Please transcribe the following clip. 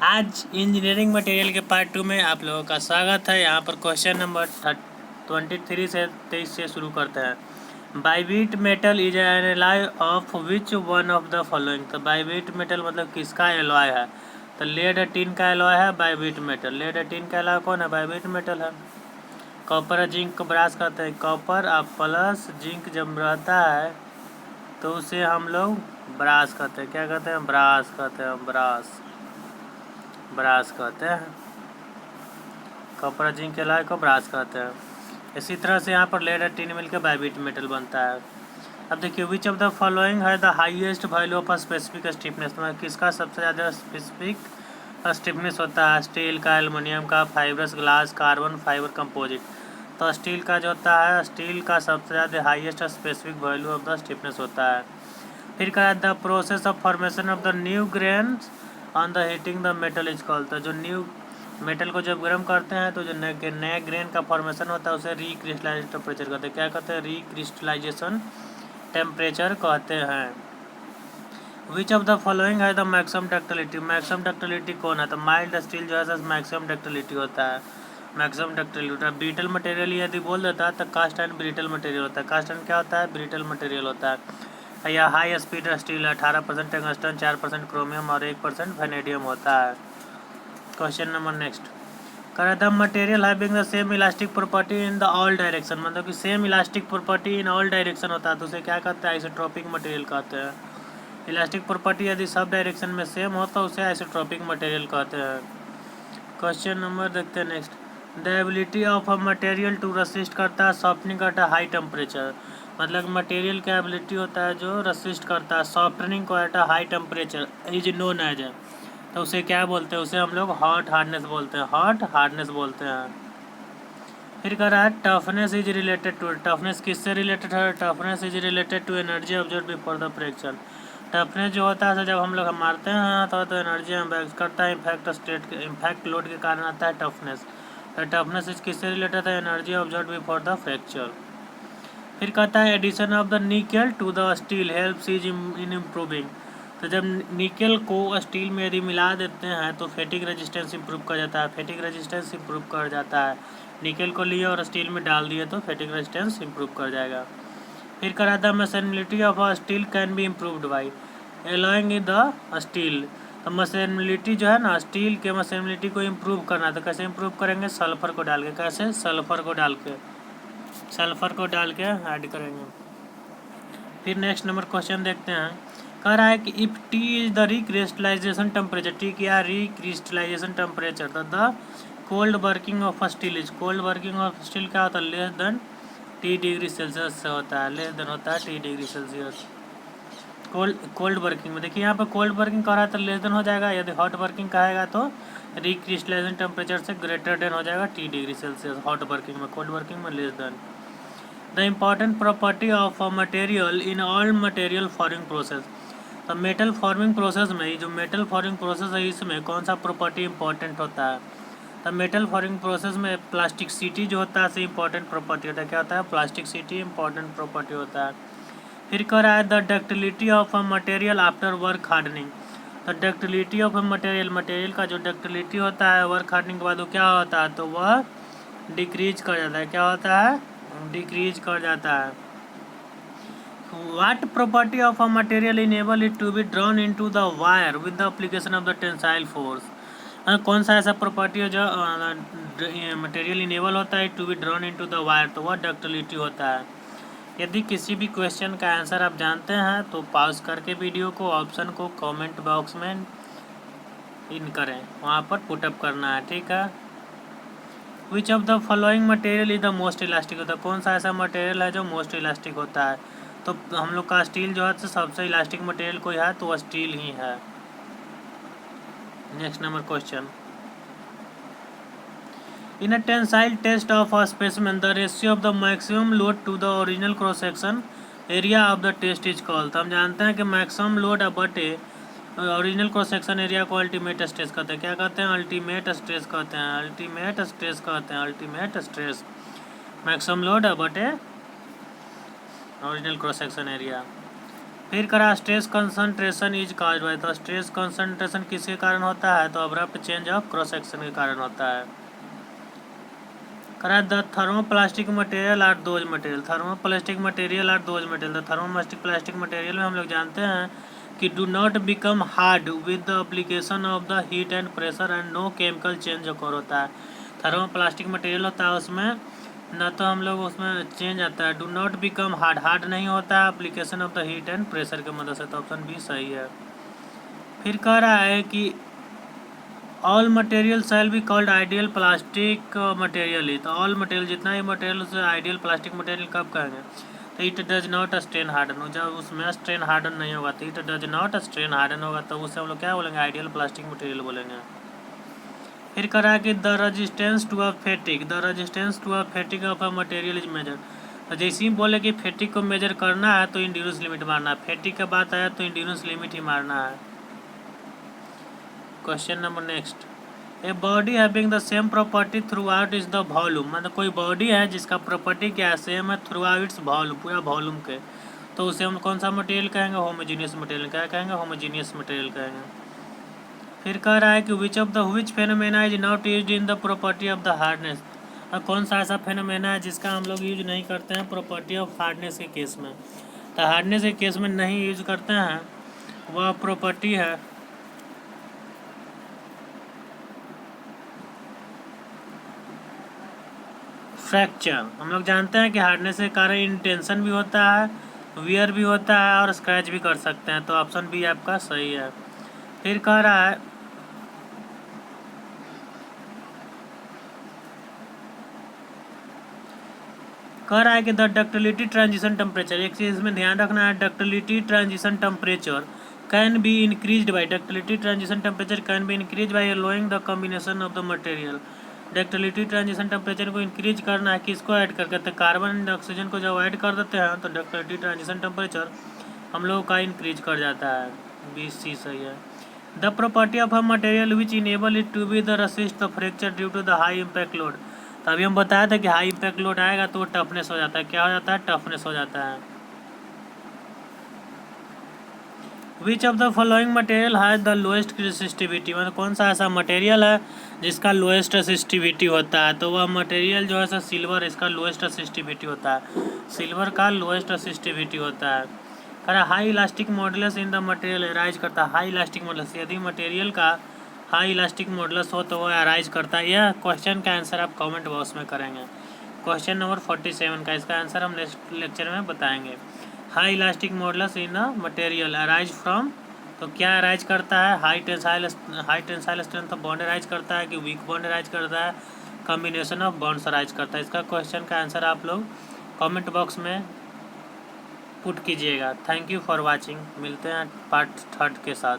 आज engineering material के part 2 में आप लोगों का स्वागत है। यहाँ पर क्वेश्चन नंबर 23 से 23 से शुरू करते हैं। Bybit metal is an alloy of which one of the following. तो बाइबिट मेटल मतलब किसका एलॉय है? तो लेड टिन का एलॉय है बाइबिट मेटल। लेड टिन का एलॉय कौन है? बाइबिट मेटल है। कॉपर जिंक को ब्रास कहते हैं। कॉपर और प्लस जिंक जब रहता है तो उसे हम लोग ब्रास कहते हैं। क्या कहते हैं? ब्रास कहते हैं। ब्रास कहते हैं। कॉपर जिंक के एलॉय को ब्रास कहते हैं। इसी तरह से यहाँ पर लेड और टिन मिलकर बाइबिट मेटल बनता है। अब देखिए, विच ऑफ द फॉलोइंग है the highest value of specific stiffness. मतलब किसका सबसे ज़्यादा स्पेसिफिक स्टिफनेस होता है? स्टील का, एल्युमिनियम का, fibrous, glass, carbon fibre, composite. तो स्टील का जो होता है, स्टील का सबसे ज़्यादा highest specific value of the stiffness होता है। फिर कहा the process of formation of the new grain on the heating the metal is called. तो जो न्यू मेटल को जब गर्म करते हैं तो जो नए ग्रेन का फॉर्मेशन होता है उसे रीक्रिस्टलाइजेशन टेम्परेचर कहते हैं। क्या कहते हैं? रीक्रिस्टलाइजेशन टेम्परेचर कहते हैं। विच ऑफ द फॉलोइंग है the maximum ductility. Maximum ductility कौन है? तो माइल्ड स्टील जो है मैक्सिमम डक्टिलिटी होता है। मैक्सिमम डक्टिलिटी होता है। ब्रिटल मटेरियल यदि बोल देता है तो कास्ट एंड ब्रिटल मटेरियल होता है। कास्ट एंड क्या होता है? ब्रिटल मटेरियल होता है। या high speed steel 18% tungsten, 4% chromium और 1% वेनेडियम होता है। Question number next. कर the material having the same elastic property in the all direction. मतलब कि same elastic property in all direction होता है तो उसे क्या कहते हैं? आइसोट्रोपिक मटेरियल कहते हैं। इलास्टिक प्रॉपर्टी यदि सब डायरेक्शन में सेम हो तो उसे आइसोट्रोपिक मटेरियल कहते हैं। क्वेश्चन नंबर देखते हैं next. The ability of a material to resist करता है softening at a high temperature. मतलब मटेरियल का एबिलिटी होता है जो रेसिस्ट करता है सॉफ्टनिंग को at a high temperature is known as. तो उसे क्या बोलते हैं? उसे हम लोग हॉट हार्डनेस बोलते हैं। हॉट हार्डनेस बोलते हैं। फिर कह रहा है toughness is related to. Toughness किससे रिलेटेड है? Toughness is related to energy observe before the fracture. Toughness जो होता है जब हम लोग मारते हैं तो एनर्जी एम्बैक्स करता है। इम्पैक्ट लोड के कारण आता है टफनेस। तो टफनेस इज किससे रिलेटेड है? Energy observe before the fracture. फिर कहता है addition of the nickel to the steel helps is in improving. तो जब निकल को स्टील में यदि मिला देते हैं तो फैटिग रेजिस्टेंस इंप्रूव कर जाता है। फैटिग रेजिस्टेंस इंप्रूव कर जाता है। निकल को लिए और स्टील में डाल दिए तो फैटिग रेजिस्टेंस इंप्रूव कर जाएगा। फिर करा the machinability of a steel can be improved by alloying the steel. तो मसैनिलिटी जो है ना, स्टील के मसैनिलिटी को इम्प्रूव करना तो कैसे इम्प्रूव करेंगे? सल्फर को डाल के। कैसे? सल्फर को डाल के ऐड करेंगे। फिर नेक्स्ट नंबर क्वेश्चन देखते हैं। कह रहा है कि if T is the recrystallization temperature. T क्या? Recrystallization temperature. तो the cold working of steel is. Cold working of steel क्या होता है? Less than T degree Celsius से होता है। लेस देन होता है T degree Celsius. Cold working में देखिए यहाँ पर कोल्ड वर्किंग कर रहा है तो लेस देन हो जाएगा। यदि हॉट वर्किंग कहेगा तो रीक्रिस्टलाइजेशन टेम्परेचर से ग्रेटर देन हो जाएगा T degree Celsius hot working में। कोल्ड वर्किंग में less than. The important property of a material in all material forming process. तो मेटल फॉर्मिंग प्रोसेस में, जो मेटल फॉर्मिंग प्रोसेस है इसमें कौन सा प्रॉपर्टी इंपॉर्टेंट होता है? तो मेटल फॉर्मिंग प्रोसेस में प्लास्टिसिटी जो होता है से इंपॉर्टेंट प्रॉपर्टी होता है। क्या होता है? प्लास्टिसिटी इंपॉर्टेंट प्रॉपर्टी होता है। फिर कह रहा है the ductility of a material after work hardening. तो डक्टिलिटी ऑफ अ मटेरियल का जो डक्टिलिटी होता है वर्क हार्डनिंग के बाद वो क्या होता है? तो वह डिक्रीज कर जाता है। क्या होता है? डिक्रीज कर जाता है। What property of a material enable it to be drawn into the wire with the application of the tensile force? कौन सा ऐसा प्रॉपर्टी है जो मटेरियल इनेबल होता है to be drawn into the wire? तो वह डक्टिलिटी होता है। यदि किसी भी क्वेश्चन का आंसर आप जानते हैं तो पॉज करके वीडियो को ऑप्शन को कमेंट बॉक्स में इन करें, वहाँ पर पुटअप करना है। ठीक है। Which of the following material is the most elastic होता है? कौन सा ऐसा मटेरियल है जो मोस्ट इलास्टिक होता है? तो हम लोग का स्टील जो है तो सबसे इलास्टिक मटेरियल कोई है तो वह स्टील ही है। Next number question. In a tensile test of a specimen the ratio of the maximum load to the original cross section area of the test is called. तो हम जानते हैं कि मैक्सिमम लोड बटे ओरिजिनल क्रॉस सेक्शन एरिया को ultimate stress कहते हैं। क्या कहते हैं? अल्टीमेट स्ट्रेस कहते हैं। अल्टीमेट स्ट्रेस कहते हैं। अल्टीमेट स्ट्रेस मैक्सिमम लोड बटे ओरिजिनल क्रॉस सेक्शन एरिया। फिर करा stress concentration is cause by, तो स्ट्रेस कंसंट्रेशन किसके कारण होता है, तो abrupt change of cross section के कारण होता है। करा the thermoplastic material are those material, thermoplastic material are those material, the thermoplastic material में हम लोग जानते हैं कि do not become hard with the application of the heat and pressure and no chemical change ओकर होता है। थर्मोप्लास्टिक मटेरियल होता है उसमें ना तो हम लोग उसमें चेंज आता है, do not become hard, hard नहीं होता है application of the heat and pressure की मदद से, तो ऑप्शन बी सही है। फिर कह रहा है कि all material shall be called ideal plastic material ही, तो ऑल मटेरियल जितना ही मटेरियल उसे आइडियल प्लास्टिक मटेरियल कब कहेंगे, तो it does not strain harden, जब उसमें स्ट्रेन हार्डन नहीं होगा तो it does not strain harden होगा, तो उससे हम लोग क्या बोलेंगे, आइडियल प्लास्टिक मटेरियल बोलेंगे। फिर कह रहा है कि the resistance to a fatigue, the resistance to a fatigue of a material is measure, तो जैसे ही बोले कि फैटिक को मेजर करना है तो इंड्यूरेंस लिमिट मारना है, फैटिक का बात आया तो इंड्यूरेंस लिमिट ही मारना है। Question number next, a body having the same property through out is the volume, मतलब कोई बॉडी है जिसका प्रॉपर्टी क्या है, सेम है थ्रू आउट इट्स वॉल्यूम, पूरा वॉल्यूम के, तो उसे हम कौन सा मटेरियल कहेंगे, होमोजीनियस मटेरियल, क्या कहेंगे, होमोजीनियस मटेरियल कहेंगे। फिर कह रहा है कि which phenomena is not used in the property of the hardness, कौन सा ऐसा फेनोमेना है जिसका हम लोग यूज नहीं करते हैं प्रॉपर्टी ऑफ हार्डनेस के केस में, तो हार्डनेस के केस में नहीं यूज करते हैं, वह प्रॉपर्टी है फ्रैक्चर। हम लोग जानते हैं कि हार्डनेस के कारण इंटेंशन भी होता है, वियर भी होता है और स्क्रैच भी कर सकते हैं, तो ऑप्शन बी आपका सही है। फिर कह रहा है कि द डक्टिलिटी ट्रांजिशन टेम्परेचर, एक चीज़ में ध्यान रखना है, ductility transition temperature can be increased by, ductility transition temperature can be increase by lowing the combination of the material, ductility transition temperature को इंक्रीज करना है किसको ऐड करके, तो कार्बन एंड ऑक्सीजन को जब ऐड कर देते हैं तो डक्टिलिटी ट्रांजिशन टेम्परेचर हम लोगों का इंक्रीज कर जाता है, बी सी सही है। The property of a material which enable it to be the resist the fracture due to the high impact load, तो अभी हम बताया था कि हाई इम्पैक्ट लोड आएगा तो वो टफनेस हो जाता है, क्या हो जाता है, टफनेस हो जाता है। Which of the following material है द लोएस्ट रेसिस्टिविटी, मतलब कौन सा ऐसा मटेरियल है जिसका लोएस्ट रेसिस्टिविटी होता है, तो वह मटेरियल जो है सर सिल्वर, इसका लोएस्ट रेसिस्टिविटी होता है, सिल्वर का लोएस्ट रेसिस्टिविटी होता है। कह रहा high elastic modulus in the material arise करता है, हाई इलास्टिक मॉडुलस, यदि मटेरियल का हाई इलास्टिक मॉडुलस हो तो वह अराइज करता है। यह क्वेश्चन का आंसर आप कमेंट बॉक्स में करेंगे। क्वेश्चन नंबर 47 का इसका आंसर हम नेक्स्ट लेक्चर में बताएंगे। High elastic modulus in the material arise from, तो क्या अराइज करता है, high tensile strength of bond arise करता है कि वीक बॉन्ड अराइज करता है, कॉम्बिनेशन ऑफ बॉन्ड्स अराइज करता है। इसका क्वेश्चन का आंसर आप लोग कमेंट बॉक्स में पुट कीजिएगा। थैंक यू फॉर वाचिंग, मिलते हैं पार्ट 3 के साथ।